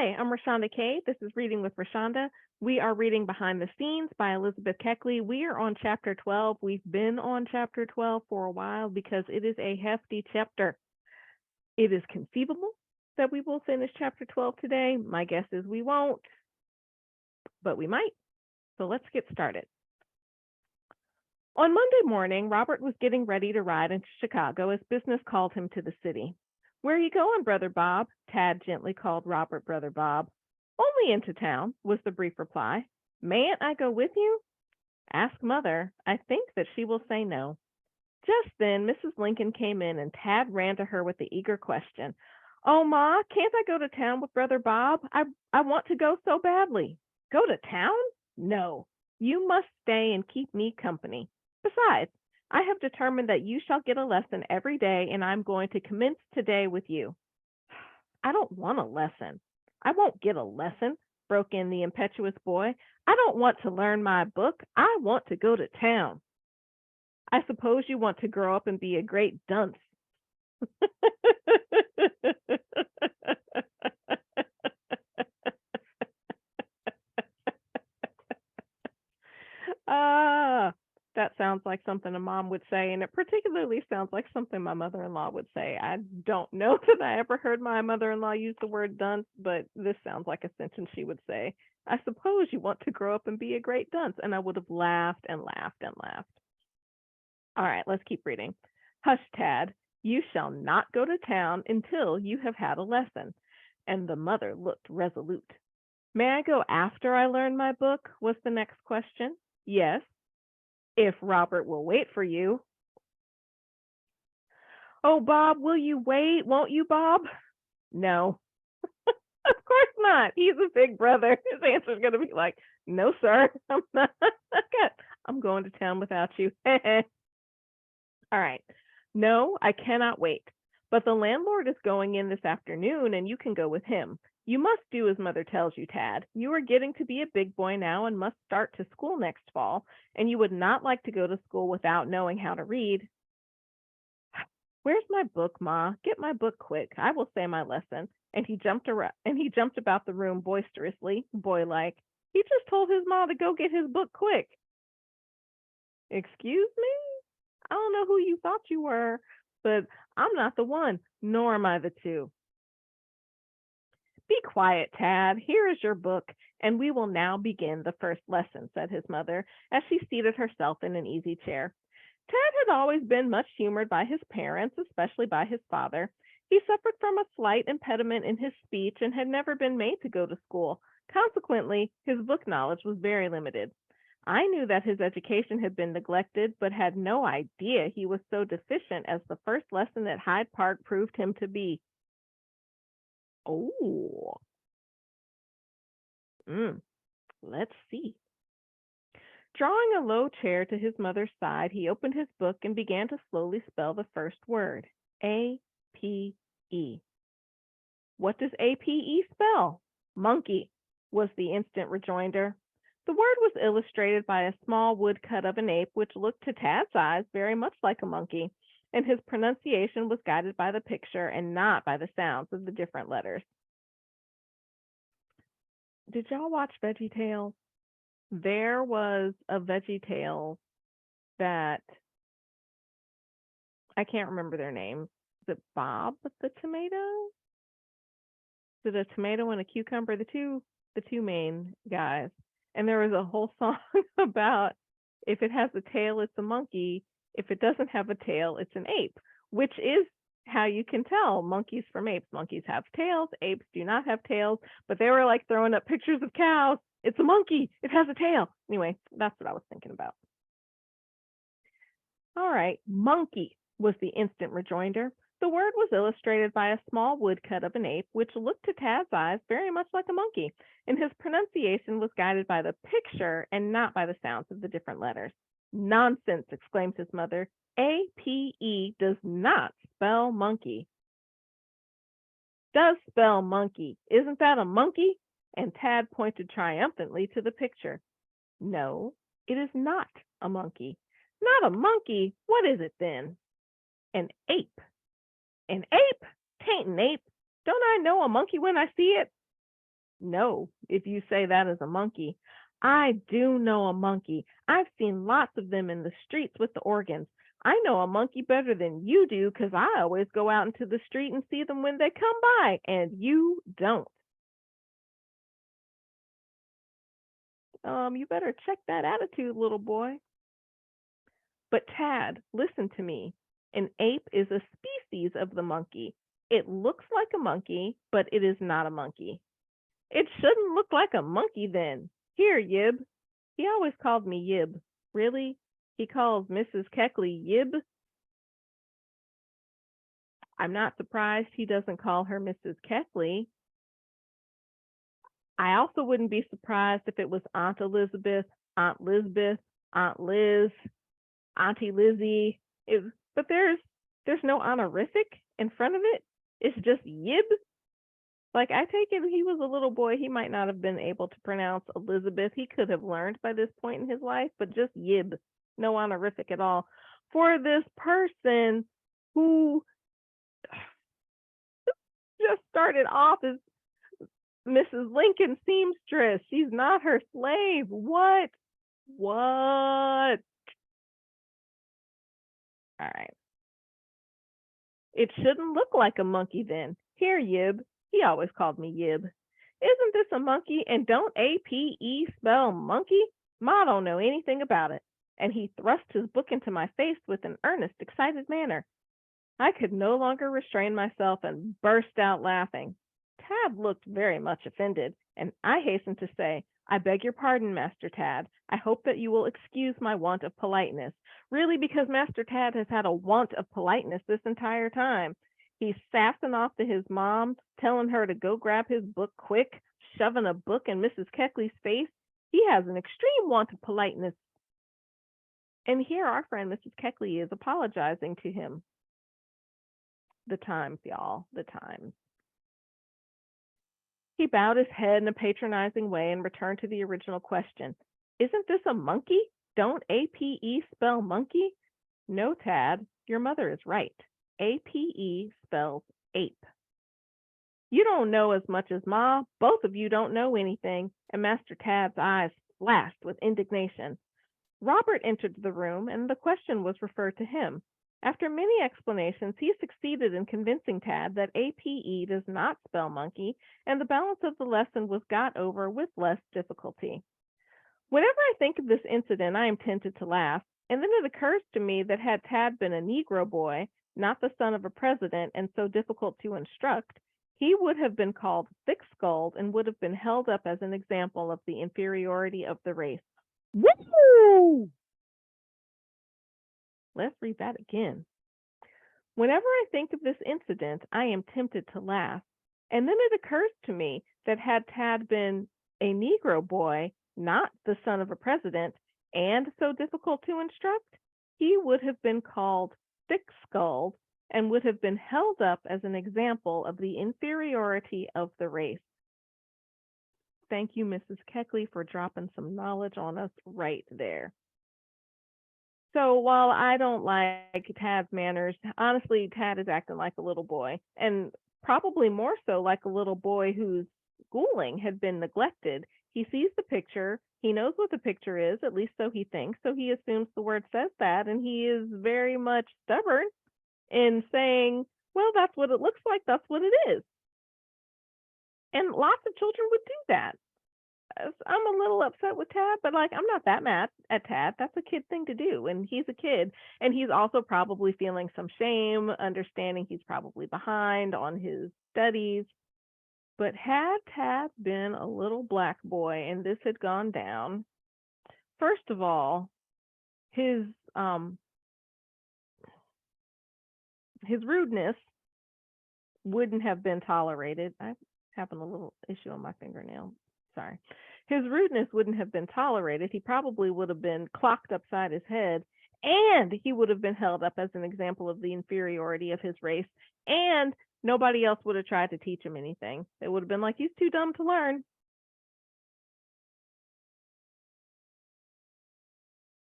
Hi, I'm Rashonda Kay. This is Reading with Rashonda. We are reading Behind the Scenes by Elizabeth Keckley. We are on chapter 12. We've been on chapter 12 for a while because it is a hefty chapter. It is conceivable that we will finish chapter 12 today. My guess is we won't, but we might. So let's get started. On Monday morning, Robert was getting ready to ride into Chicago as business called him to the city. Where are you going, Brother Bob? Tad gently called Robert Brother Bob. Only into town, was the brief reply. Mayn't I go with you? Ask Mother. I think that she will say no. Just then, Mrs. Lincoln came in, and Tad ran to her with the eager question. Oh, Ma, can't I go to town with Brother Bob? I want to go so badly. Go to town? No. You must stay and keep me company. Besides, I have determined that you shall get a lesson every day, and I'm going to commence today with you. I don't want a lesson. I won't get a lesson, broke in the impetuous boy. I don't want to learn my book. I want to go to town. I suppose you want to grow up and be a great dunce. Ah, that sounds like something a mom would say, and it particularly sounds like something my mother-in-law would say. I don't know that I ever heard my mother-in-law use the word dunce, but this sounds like a sentence she would say. I suppose you want to grow up and be a great dunce, and I would have laughed and laughed and laughed. All right, let's keep reading. Hush, Tad. You shall not go to town until you have had a lesson. And the mother looked resolute. May I go after I learn my book? Was the next question. Yes, if Robert will wait for you. Oh, Bob, will you wait? Won't you, Bob? No. Of course not. He's a big brother. His answer is going to be like, no, sir, I'm not. I'm going to town without you. All right. No, I cannot wait. But the landlord is going in this afternoon, and you can go with him. You must do as Mother tells you, Tad. You are getting to be a big boy now and must start to school next fall, and you would not like to go to school without knowing how to read. Where's my book, Ma? Get my book quick. I will say my lesson. And he jumped about the room boisterously, boy-like. He just told his ma to go get his book quick. Excuse me? I don't know who you thought you were, but I'm not the one, nor am I the two. Be quiet, Tad. Here is your book, and we will now begin the first lesson, said his mother, as she seated herself in an easy chair. Tad had always been much humored by his parents, especially by his father. He suffered from a slight impediment in his speech and had never been made to go to school. Consequently, his book knowledge was very limited. I knew that his education had been neglected, but had no idea he was so deficient as the first lesson at Hyde Park proved him to be. Oh. Let's see. Drawing a low chair to his mother's side, he opened his book and began to slowly spell the first word, A-P-E. What does A-P-E spell? Monkey, was the instant rejoinder. The word was illustrated by a small woodcut of an ape, which looked to Tad's eyes very much like a monkey, and his pronunciation was guided by the picture and not by the sounds of the different letters. Did y'all watch VeggieTales? There was a VeggieTales that I can't remember their name. Is it Bob the tomato? Is it a tomato and a cucumber? The two main guys. And there was a whole song about if it has a tail, it's a monkey. If it doesn't have a tail, it's an ape, which is how you can tell monkeys from apes. Monkeys have tails, apes do not have tails, but they were like throwing up pictures of cows. It's a monkey. It has a tail. Anyway, that's what I was thinking about. All right, monkey was the instant rejoinder. The word was illustrated by a small woodcut of an ape, which looked to Tad's eyes very much like a monkey, and his pronunciation was guided by the picture and not by the sounds of the different letters. Nonsense, exclaimed his mother. A-P-E does not spell monkey. Does spell monkey. Isn't that a monkey? And Tad pointed triumphantly to the picture. No, it is not a monkey. Not a monkey? What is it then? An ape. An ape? Tain't an ape. Don't I know a monkey when I see it? No, if you say that is a monkey. I do know a monkey. I've seen lots of them in the streets with the organs. I know a monkey better than you do because I always go out into the street and see them when they come by, and you don't. You better check that attitude, little boy. But Tad, listen to me. An ape is a species of the monkey. It looks like a monkey, but it is not a monkey. It shouldn't look like a monkey then. Here, Yib. He always called me Yib. Really? He calls Mrs. Keckley Yib? I'm not surprised he doesn't call her Mrs. Keckley. I also wouldn't be surprised if it was Aunt Elizabeth, Aunt Lisbeth, Aunt Liz, Auntie Lizzie. It, but there's no honorific in front of it. It's just Yib. Like, I take it he was a little boy. He might not have been able to pronounce Elizabeth. He could have learned by this point in his life, but just Yib, no honorific at all. For this person who just started off as Mrs. Lincoln seamstress. She's not her slave. What? What? All right. It shouldn't look like a monkey then. Here, Yib. He always called me Yib. Isn't this a monkey? And don't APE spell monkey? Ma don't know anything about it. And he thrust his book into my face with an earnest, excited manner. I could no longer restrain myself and burst out laughing. Tad looked very much offended, and I hastened to say, I beg your pardon, Master Tad. I hope that you will excuse my want of politeness. Really, because Master Tad has had a want of politeness this entire time. He's sassing off to his mom, telling her to go grab his book quick, shoving a book in Mrs. Keckley's face. He has an extreme want of politeness. And here our friend Mrs. Keckley is apologizing to him. The times, y'all, the times. He bowed his head in a patronizing way and returned to the original question. Isn't this a monkey? Don't APE spell monkey? No, Tad, your mother is right. APE spells ape. You don't know as much as Ma. Both of you don't know anything. And Master Tad's eyes flashed with indignation. Robert entered the room, and the question was referred to him. After many explanations, he succeeded in convincing Tad that APE does not spell monkey, and the balance of the lesson was got over with less difficulty. Whenever I think of this incident, I am tempted to laugh, and then it occurs to me that had Tad been a Negro boy, not the son of a president and so difficult to instruct, he would have been called thick-skulled and would have been held up as an example of the inferiority of the race. Woo! Let's read that again. Whenever I think of this incident, I am tempted to laugh. And then it occurs to me that had Tad been a Negro boy, not the son of a president, and so difficult to instruct, he would have been called thick-skulled and would have been held up as an example of the inferiority of the race. Thank you, Mrs. Keckley, for dropping some knowledge on us right there. So while I don't like Tad's manners, honestly, Tad is acting like a little boy, and probably more so like a little boy whose schooling had been neglected. He sees the picture, he knows what the picture is, at least so he thinks, so he assumes the word says that, and he is very much stubborn in saying, well, that's what it looks like, that's what it is. And lots of children would do that. I'm a little upset with Tad, but like I'm not that mad at Tad. That's a kid thing to do, and he's a kid, and he's also probably feeling some shame, understanding he's probably behind on his studies. But had Tad been a little black boy and this had gone down, first of all, his rudeness wouldn't have been tolerated. I'm having a little issue on my fingernail. Sorry. His rudeness wouldn't have been tolerated. He probably would have been clocked upside his head, and he would have been held up as an example of the inferiority of his race, and nobody else would have tried to teach him anything. It would have been like, he's too dumb to learn.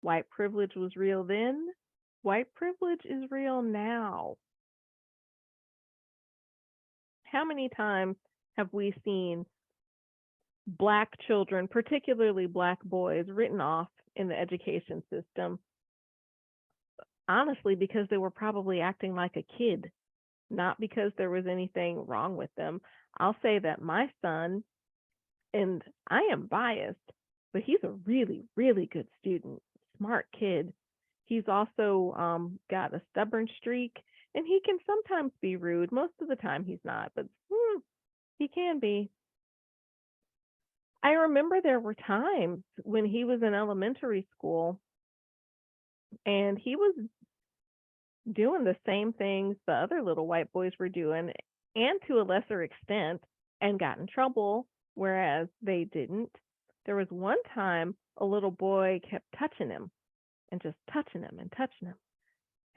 White privilege was real then. White privilege is real now. How many times have we seen Black children, particularly Black boys, written off in the education system, honestly, because they were probably acting like a kid, not because there was anything wrong with them. I'll say that my son, and I am biased, but he's a really, really good student, smart kid. He's also got a stubborn streak, and he can sometimes be rude. Most of the time, he's not, but he can be. I remember there were times when he was in elementary school and he was doing the same things the other little white boys were doing, and to a lesser extent, and got in trouble, whereas they didn't. There was one time a little boy kept touching him and just touching him and touching him.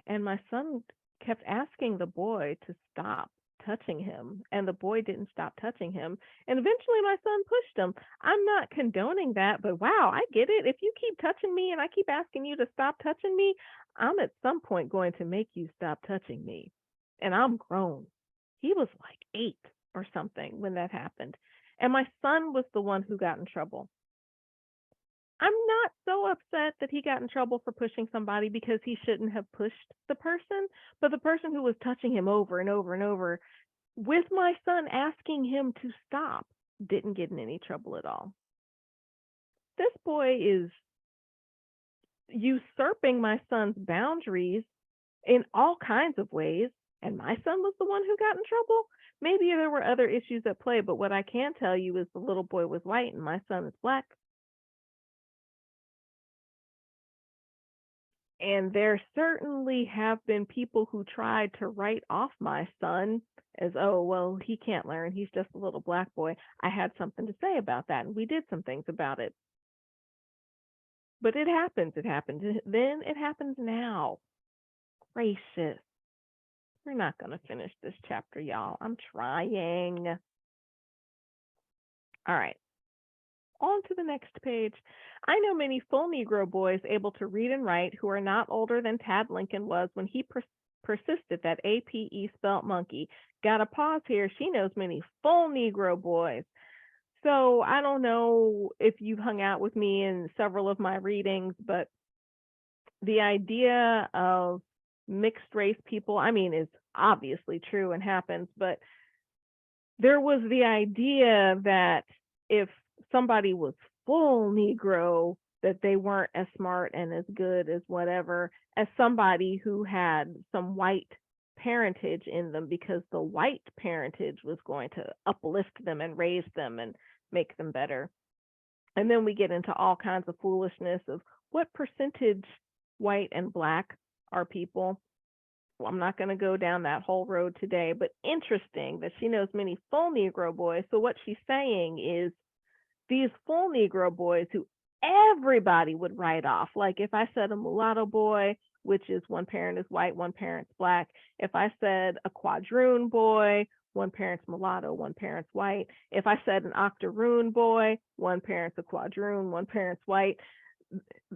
And my son kept asking the boy to stop touching him, and the boy didn't stop touching him. And eventually my son pushed him. I'm not condoning that, but wow, I get it. If you keep touching me and I keep asking you to stop touching me, I'm at some point going to make you stop touching me. And I'm grown. He was like 8 or something when that happened. And my son was the one who got in trouble. I'm not so upset that he got in trouble for pushing somebody because he shouldn't have pushed the person, but the person who was touching him over and over and over, with my son asking him to stop, didn't get in any trouble at all. This boy is usurping my son's boundaries in all kinds of ways, and my son was the one who got in trouble. Maybe there were other issues at play, but what I can tell you is the little boy was white and my son is Black. And there certainly have been people who tried to write off my son as, oh, well, he can't learn. He's just a little Black boy. I had something to say about that, and we did some things about it. But it happens. It happened then. It happens now. Gracious. We're not going to finish this chapter, y'all. I'm trying. All right. On to the next page. I know many full Negro boys able to read and write who are not older than Tad Lincoln was when he persisted that APE spelt monkey. Got a pause here. She knows many full Negro boys. So I don't know if you've hung out with me in several of my readings, but the idea of mixed race people, I mean, is obviously true and happens, but there was the idea that if somebody was full Negro, that they weren't as smart and as good as whatever as somebody who had some white parentage in them, because the white parentage was going to uplift them and raise them and make them better. And then we get into all kinds of foolishness of what percentage white and Black are people. Well, I'm not going to go down that whole road today, but interesting that she knows many full Negro boys. So what she's saying is these full Negro boys who everybody would write off. Like if I said a mulatto boy, which is one parent is white, one parent's Black. If I said a quadroon boy, one parent's mulatto, one parent's white. If I said an octoroon boy, one parent's a quadroon, one parent's white,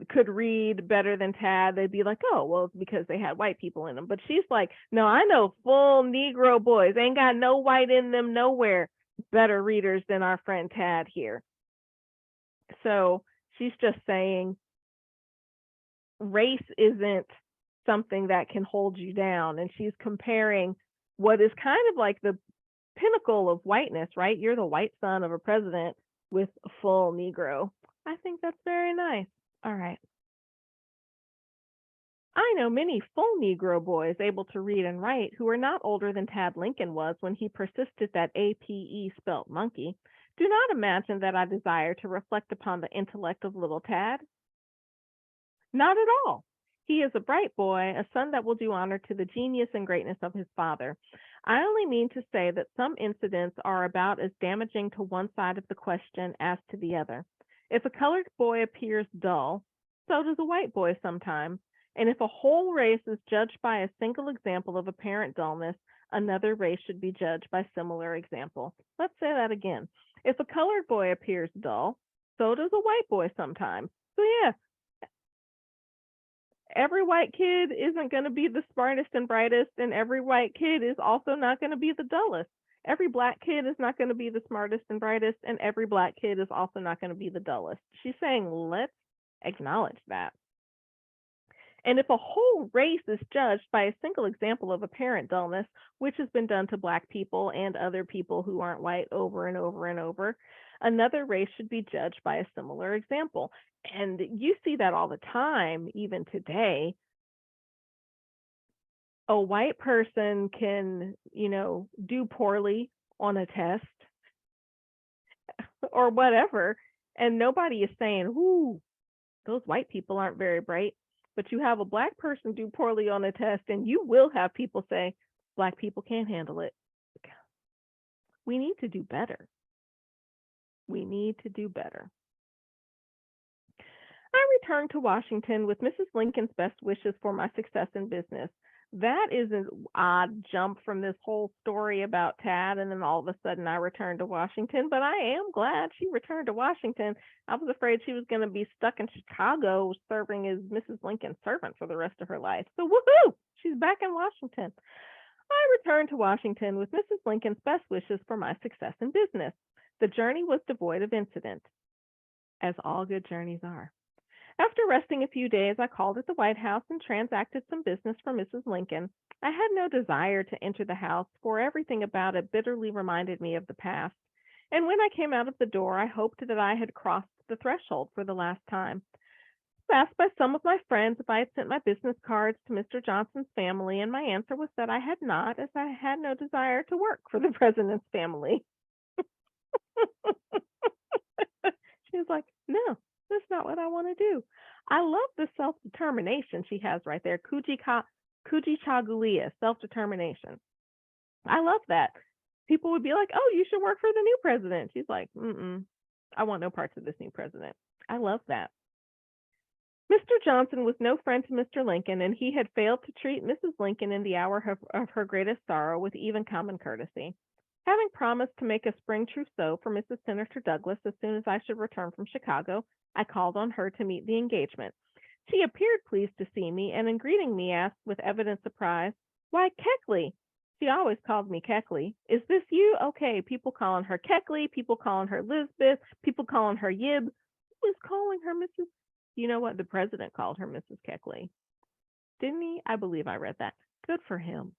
could read better than Tad, they'd be like, oh, well, it's because they had white people in them. But she's like, no, I know full Negro boys, ain't got no white in them nowhere, better readers than our friend Tad here. So she's just saying race isn't something that can hold you down. And she's comparing what is kind of like the pinnacle of whiteness, right? You're the white son of a president with a full Negro. I think that's very nice. All right. I know many full Negro boys able to read and write who are not older than Tad Lincoln was when he persisted that APE spelt monkey. Do not imagine that I desire to reflect upon the intellect of little Tad. Not at all. He is a bright boy, a son that will do honor to the genius and greatness of his father. I only mean to say that some incidents are about as damaging to one side of the question as to the other. If a colored boy appears dull, so does a white boy sometimes. And if a whole race is judged by a single example of apparent dullness, another race should be judged by similar example. Let's say that again. If a colored boy appears dull, so does a white boy sometimes. So yeah, every white kid isn't going to be the smartest and brightest, and every white kid is also not going to be the dullest. Every black kid is not going to be the smartest and brightest, and every black kid is also not going to be the dullest. She's saying, let's acknowledge that. And if a whole race is judged by a single example of apparent dullness, which has been done to black people and other people who aren't white over and over and over, another race should be judged by a similar example. And you see that all the time, even today. A white person can, do poorly on a test or whatever, and nobody is saying, ooh, those white people aren't very bright. But you have a black person do poorly on a test, and you will have people say, black people can't handle it. We need to do better. We need to do better. I returned to Washington with Mrs. Lincoln's best wishes for my success in business. That is an odd jump from this whole story about Tad, and then all of a sudden I returned to Washington. But I am glad she returned to Washington. I was afraid she was going to be stuck in Chicago serving as Mrs. Lincoln's servant for the rest of her life. So woohoo! She's back in Washington. I returned to Washington with Mrs. Lincoln's best wishes for my success in business. The journey was devoid of incident, as all good journeys are. After resting a few days, I called at the White House and transacted some business for Mrs. Lincoln. I had no desire to enter the house, for everything about it bitterly reminded me of the past. And when I came out of the door, I hoped that I had crossed the threshold for the last time. I was asked by some of my friends if I had sent my business cards to Mr. Johnson's family, and my answer was that I had not, as I had no desire to work for the president's family. She was like, no, that's not what I want to do. I love the self-determination she has right there. Kujichagulia, self-determination. I love that. People would be like, oh, you should work for the new president. She's like, I want no parts of this new president. I love that. Mr. Johnson was no friend to Mr. Lincoln, and he had failed to treat Mrs. Lincoln in the hour of her greatest sorrow with even common courtesy. Having promised to make a spring trousseau for Mrs. Senator Douglas as soon as I should return from Chicago, I called on her to meet the engagement. She appeared pleased to see me, and in greeting me asked with evident surprise, why, Keckley. She always called me Keckley. Is this you? Okay, people calling her Keckley, people calling her Lisbeth, people calling her Yib. Who is calling her Mrs.? You know what? The president called her Mrs. Keckley. Didn't he? I believe I read that. Good for him.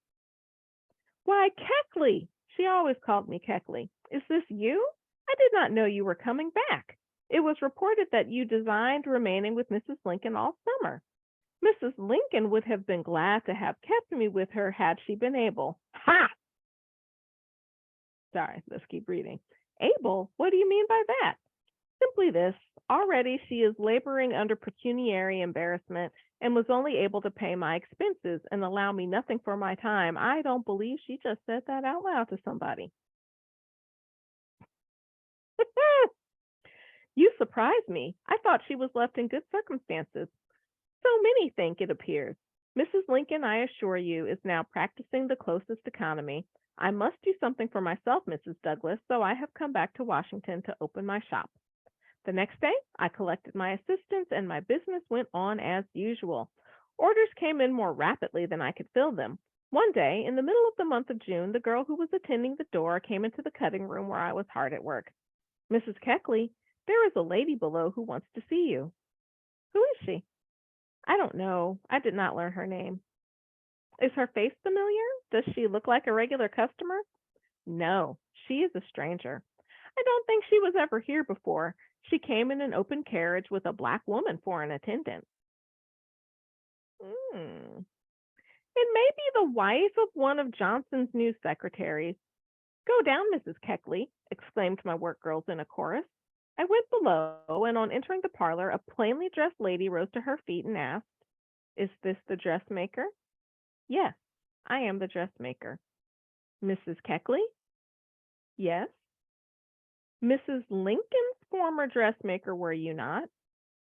Why, Keckley. She always called me Keckley. Is this you? I did not know you were coming back. It was reported that you designed remaining with Mrs. Lincoln all summer. Mrs. Lincoln would have been glad to have kept me with her had she been able. Ha! Sorry, let's keep reading. Able? What do you mean by that? Simply this. Already she is laboring under pecuniary embarrassment and was only able to pay my expenses and allow me nothing for my time. I don't believe she just said that out loud to somebody. You surprise me. I thought she was left in good circumstances. So many think, it appears. Mrs. Lincoln, I assure you, is now practicing the closest economy. I must do something for myself, Mrs. Douglas, so I have come back to Washington to open my shop. The next day, I collected my assistants and my business went on as usual. Orders came in more rapidly than I could fill them. One day, in the middle of the month of June, the girl who was attending the door came into the cutting room where I was hard at work. Mrs. Keckley, there is a lady below who wants to see you. Who is she? I don't know. I did not learn her name. Is her face familiar? Does she look like a regular customer? No, she is a stranger. I don't think she was ever here before. She came in an open carriage with a black woman for an attendant. It may be the wife of one of Johnson's new secretaries. Go down, Mrs. Keckley, exclaimed my work girls in a chorus. I went below, and on entering the parlor, a plainly dressed lady rose to her feet and asked, is this the dressmaker? Yes, I am the dressmaker. Mrs. Keckley? Yes. Mrs. Lincoln's former dressmaker, were you not?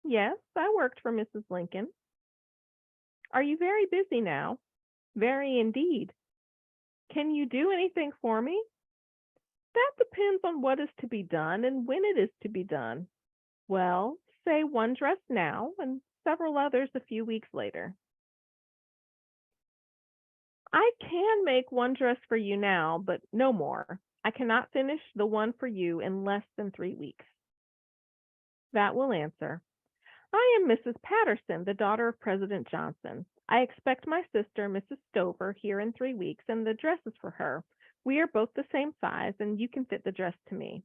Yes, I worked for Mrs. Lincoln. Are you very busy now? Very indeed. Can you do anything for me? That depends on what is to be done and when it is to be done. Well, say one dress now and several others a few weeks later. I can make one dress for you now, but no more. I cannot finish the one for you in less than 3 weeks. That will answer. I am Mrs. Patterson, the daughter of President Johnson. I expect my sister, Mrs. Stover, here in 3 weeks, and the dress is for her. We are both the same size, and you can fit the dress to me.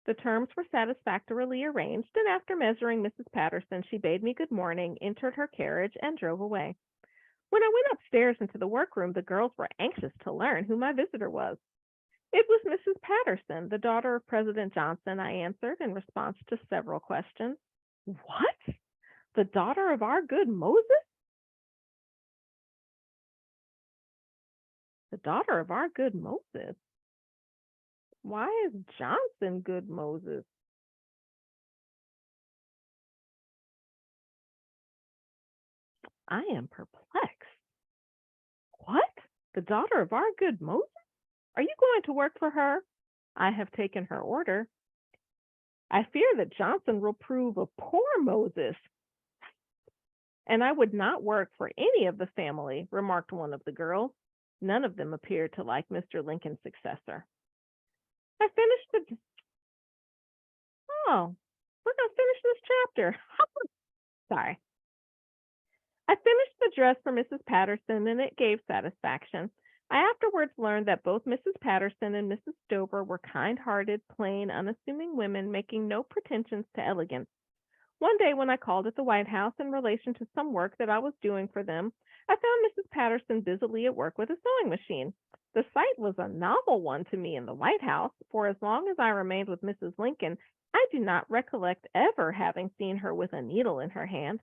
The terms were satisfactorily arranged, and after measuring Mrs. Patterson, she bade me good morning, entered her carriage, and drove away. When I went upstairs into the workroom, the girls were anxious to learn who my visitor was. It was Mrs. Patterson, the daughter of President Johnson, I answered in response to several questions. What? The daughter of our good Moses? The daughter of our good Moses? Why is Johnson good Moses? I am perplexed. What? The daughter of our good Moses? Are you going to work for her? I have taken her order. I fear that Johnson will prove a poor Moses. And I would not work for any of the family, remarked one of the girls. None of them appeared to like Mr. Lincoln's successor. I finished the. Oh, we're going to finish this chapter. Sorry. I finished the dress for Mrs. Patterson, and it gave satisfaction. I afterwards learned that both Mrs. Patterson and Mrs. Stover were kind-hearted, plain, unassuming women making no pretensions to elegance. One day when I called at the White House in relation to some work that I was doing for them, I found Mrs. Patterson busily at work with a sewing machine. The sight was a novel one to me in the White House, for as long as I remained with Mrs. Lincoln, I do not recollect ever having seen her with a needle in her hand.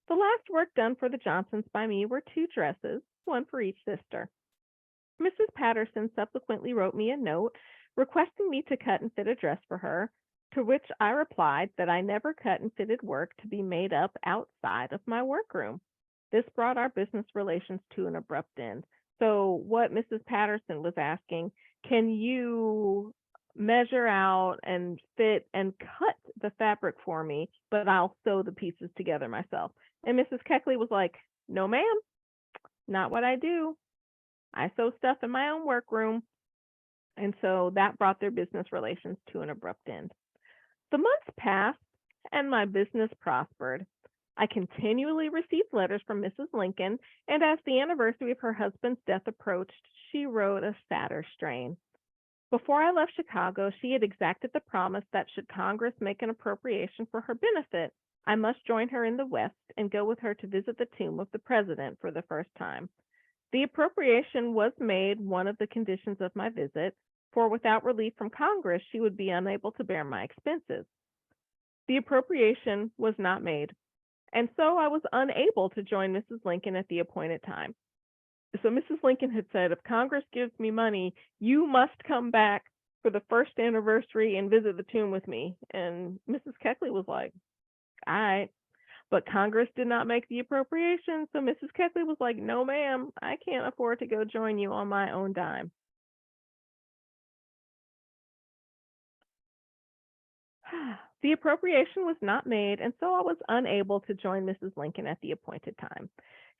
The last work done for the Johnsons by me were 2 dresses, one for each sister. Mrs. Patterson subsequently wrote me a note requesting me to cut and fit a dress for her, to which I replied that I never cut and fitted work to be made up outside of my workroom. This brought our business relations to an abrupt end. So, what Mrs. Patterson was asking, can you measure out and fit and cut the fabric for me, but I'll sew the pieces together myself? And Mrs. Keckley was like, no, ma'am, not what I do. I sew stuff in my own workroom. And so that brought their business relations to an abrupt end. The months passed and my business prospered. I continually received letters from Mrs. Lincoln, and as the anniversary of her husband's death approached, she wrote a sadder strain. Before I left Chicago, she had exacted the promise that should Congress make an appropriation for her benefit, I must join her in the West and go with her to visit the tomb of the president for the first time. The appropriation was made one of the conditions of my visit, for without relief from Congress, she would be unable to bear my expenses. The appropriation was not made, and so I was unable to join Mrs. Lincoln at the appointed time. So Mrs. Lincoln had said, if Congress gives me money, you must come back for the first anniversary and visit the tomb with me. And Mrs. Keckley was like, all right. But Congress did not make the appropriation, so Mrs. Keckley was like, no, ma'am, I can't afford to go join you on my own dime. The appropriation was not made, and so I was unable to join Mrs. Lincoln at the appointed time.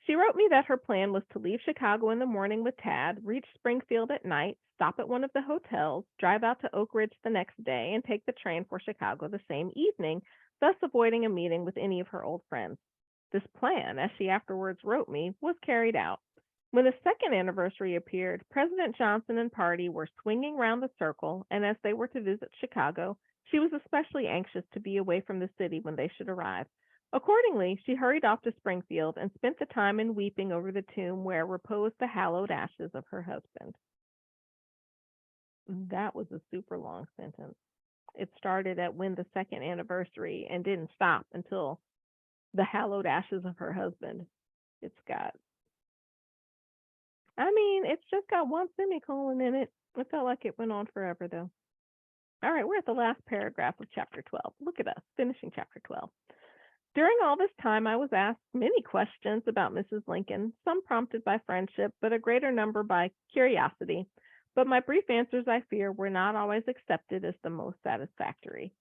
She wrote me that her plan was to leave Chicago in the morning with Tad, reach Springfield at night, stop at one of the hotels, drive out to Oak Ridge the next day, and take the train for Chicago the same evening, thus avoiding a meeting with any of her old friends. This plan, as she afterwards wrote me, was carried out. When the second anniversary appeared, President Johnson and party were swinging round the circle, and as they were to visit Chicago, she was especially anxious to be away from the city when they should arrive. Accordingly, she hurried off to Springfield and spent the time in weeping over the tomb where reposed the hallowed ashes of her husband. That was a super long sentence. It started at when the second anniversary and didn't stop until the hallowed ashes of her husband. It's got, it's just got one semicolon in it. It felt like it went on forever, though. All right, we're at the last paragraph of chapter 12. Look at us, finishing chapter 12. During all this time, I was asked many questions about Mrs. Lincoln, some prompted by friendship, but a greater number by curiosity. But my brief answers, I fear, were not always accepted as the most satisfactory.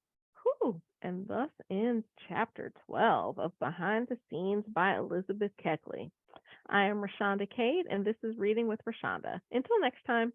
Whew. And thus ends chapter 12 of Behind the Scenes by Elizabeth Keckley. I am Rashonda Cade, and this is Reading with Rashonda. Until next time.